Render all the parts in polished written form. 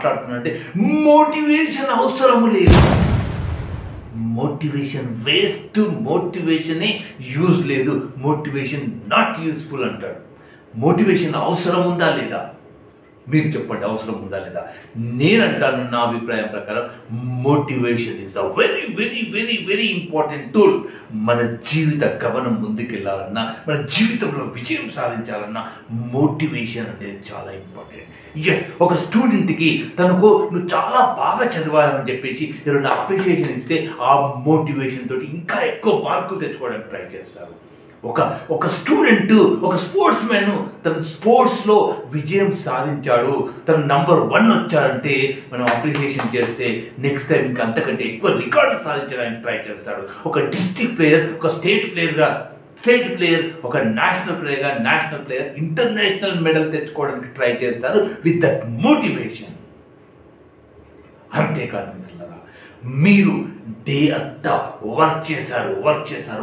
మాట్లాడుతున్నా అంటే మోటివేషన్ అవసరము లేదు. మోటివేషన్ వేస్ట్, మోటివేషనే యూజ్ లేదు, మోటివేషన్ నాట్ యూస్ఫుల్ అంటాడు. మోటివేషన్ అవసరం ఉందా లేదా? మీరు చెప్పండి, అవసరం ఉందా లేదా? నేనంటాను, నా అభిప్రాయం ప్రకారం motivation is a very very very very important tool. మన జీవిత గమనం ముందుకెళ్ళాలన్నా, మన జీవితంలో విజయం సాధించాలన్నా మోటివేషన్ అనేది చాలా ఇంపార్టెంట్. ఎస్, ఒక స్టూడెంట్కి తనకు నువ్వు చాలా బాగా చదవాలని చెప్పేసి ఎవరైనా అప్రిషియేషన్ ఇస్తే ఆ మోటివేషన్ తోటి ఇంకా ఎక్కువ మార్కులు తెచ్చుకోవడానికి ట్రై చేస్తారు. ఒక స్టూడెంట్, ఒక స్పోర్ట్స్ మ్యాన్ తన స్పోర్ట్స్లో విజయం సాధించాడు, తను నంబర్ 1 వచ్చాడంటే మనం అప్రిషియేషన్ చేస్తే నెక్స్ట్ టైం ఇంకా అంతకంటే ఎక్కువ రికార్డు సాధించడానికి ట్రై చేస్తాడు. ఒక డిస్ట్రిక్ట్ ప్లేయర్, ఒక స్టేట్ ప్లేయర్, ఒక నేషనల్ ప్లేయర్ ఇంటర్నేషనల్ మెడల్ తెచ్చుకోవడానికి ట్రై చేస్తారు విత్ దట్ మోటివేషన్. అంతేకాదు మిత్రులారా, మీరు డే అంతా వర్క్ చేశారు,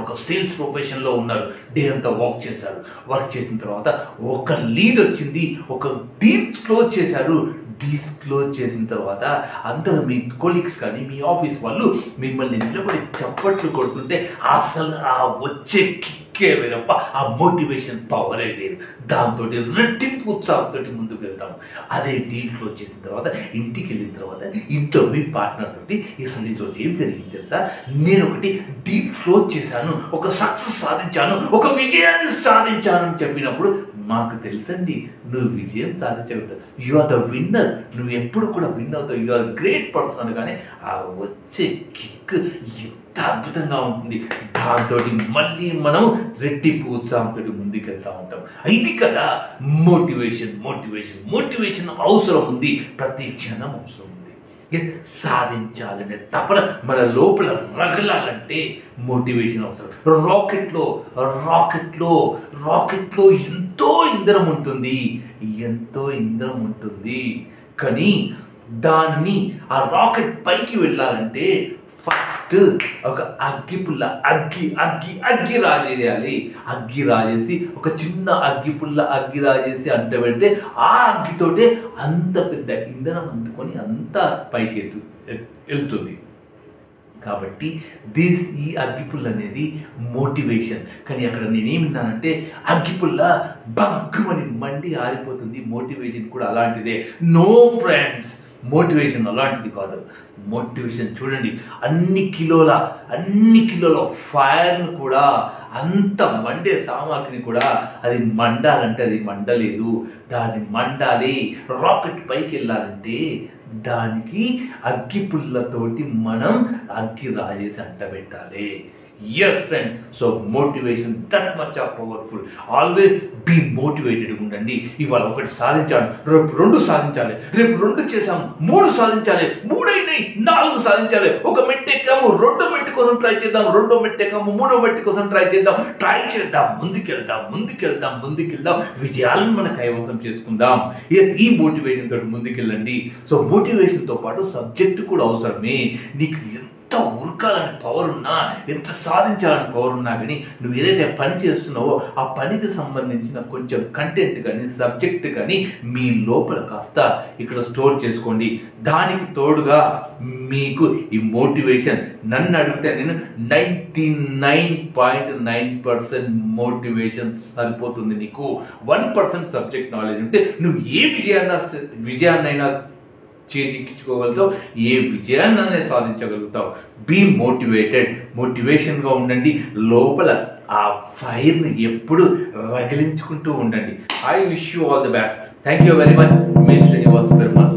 ఒక సేల్స్ ప్రొఫెషన్లో ఉన్నారు, డే అంతా వర్క్ చేసిన తర్వాత ఒక లీడ్ వచ్చింది, ఒక డీల్స్ క్లోజ్ చేశారు. డీల్స్ క్లోజ్ చేసిన తర్వాత అందరూ మీ కొలీగ్స్ కానీ మీ ఆఫీస్ వాళ్ళు మిమ్మల్ని నిలబడి చప్పట్లు కొడుతుంటే అసలు ఆ వచ్చే కిక్కే వేరప్ప, ఆ మోటివేషన్ పవరే లేదు. దాంతో రెట్టింపు ఉత్సాహంతో ముందుకు వెళ్తాము. అదే డీల్ క్లోజ్ చేసిన తర్వాత ఇంటికి వెళ్ళిన తర్వాత ఇంట్లో మీ పార్ట్నర్ తోటి అసలు ఈరోజు ఏం జరిగింది తెలుసా, నేను ఒకటి డీల్ క్లోజ్ చేశాను, ఒక సక్సెస్ సాధించాను, ఒక విజయాన్ని సాధించాను అని చెప్పినప్పుడు మాకు తెలుసండి నువ్వు విజయం సాధించగలుగుతావు, యు ఆర్ ద విన్నర్, నువ్వు ఎప్పుడు కూడా విన్ అవుతావు, యు ఆర్ గ్రేట్ పర్సన్ అనగానే ఆ వచ్చే కిక్ ఎంత అద్భుతంగా ఉంటుంది. దాంతో మళ్ళీ మనం రెట్టింపు ఉత్సాహంతో ముందుకెళ్తూ ఉంటాం. ఇది కదా మోటివేషన్ అవసరం ఉంది, ప్రతి క్షణం అవసరం ఉంది. సాధించాలనే తపన మన లోపల రగలాలంటే మోటివేషన్ అవసరం. రాకెట్లో ఎంతో ఇంధనం ఉంటుంది, కానీ దాన్ని ఆ రాకెట్ పైకి వెళ్ళాలంటే ఫస్ట్ ఒక అగ్గిపుల్ల అగ్గి రాజేయాలి. అగ్గి రాజేసి ఒక చిన్న అగ్గి రాజేసి అంట పెడితే ఆ అగ్గితోటే అంత పెద్ద ఇంధనం అందుకొని అంత పైకి వెళ్తుంది. కాబట్టి ఈ అగ్గిపుల్ల అనేది మోటివేషన్. కానీ అక్కడ నేనేమిన్నానంటే అగ్గిపుల్ల బగ్గుమని మండి ఆరిపోతుంది. మోటివేషన్ కూడా అలాంటిదే. నో ఫ్రెండ్స్, మోటివేషన్ అలాంటిది కాదు. మోటివేషన్ చూడండి, అన్ని కిలోల ఫైర్ను కూడా, అంత మండే సామాగ్రిని కూడా అది మండాలంటే అది మండలేదు, దాన్ని మండాలి. రాకెట్ పైకి వెళ్ళాలంటే దానికి అగ్గి పుల్లతోటి మనం అగ్గి రాజేసి అంటబెట్టాలి. Yes friend, so motivation that much of powerful. Always be motivated ఉండండి. ఇవాళ ఒకటి సాధించాను, రేపు 2 సాధించాలి, రేపు 2 చేసాము 3 సాధించాలి, 3 అయినాయి 4 సాధించాలి. ఒక మెట్టు ఎక్కాము, 2వ మెట్టు కోసం ట్రై చేద్దాం, 2వ మెట్టు ఎక్కాము, 3వ మెట్టు కోసం ట్రై చేద్దాం, ముందుకెళ్దాం, విజయాలను మన కైవసం చేసుకుందాం. ఈ మోటివేషన్ తోటి ముందుకెళ్ళండి. సో మోటివేషన్తో పాటు సబ్జెక్ట్ కూడా అవసరమే. నీకు ఎంత ఉరకాలని పవర్ ఉన్నా, ఎంత సాధించాలని పవర్ ఉన్నా కానీ నువ్వు ఏదైతే పని చేస్తున్నావో ఆ పనికి సంబంధించిన కొంచెం కంటెంట్ కానీ సబ్జెక్ట్ కానీ మీ లోపల కాస్త ఇక్కడ స్టోర్ చేసుకోండి. దానికి తోడుగా మీకు ఈ మోటివేషన్, నన్ను అడిగితే నేను 99.9% మోటివేషన్ సరిపోతుంది. నీకు 1% సబ్జెక్ట్ నాలెడ్జ్ ఉంటే నువ్వు ఏ విజయాన్నైనా చేజిక్కించుకోగలుగుతావు, ఏ విజయాన్ని సాధించగలుగుతావు. బీ మోటివేషన్గా ఉండండి. లోపల ఆ ఫైర్ని ఎప్పుడు రగిలించుకుంటూ ఉండండి. I wish you all the best. Thank you very much. Me Srinivas Perumal.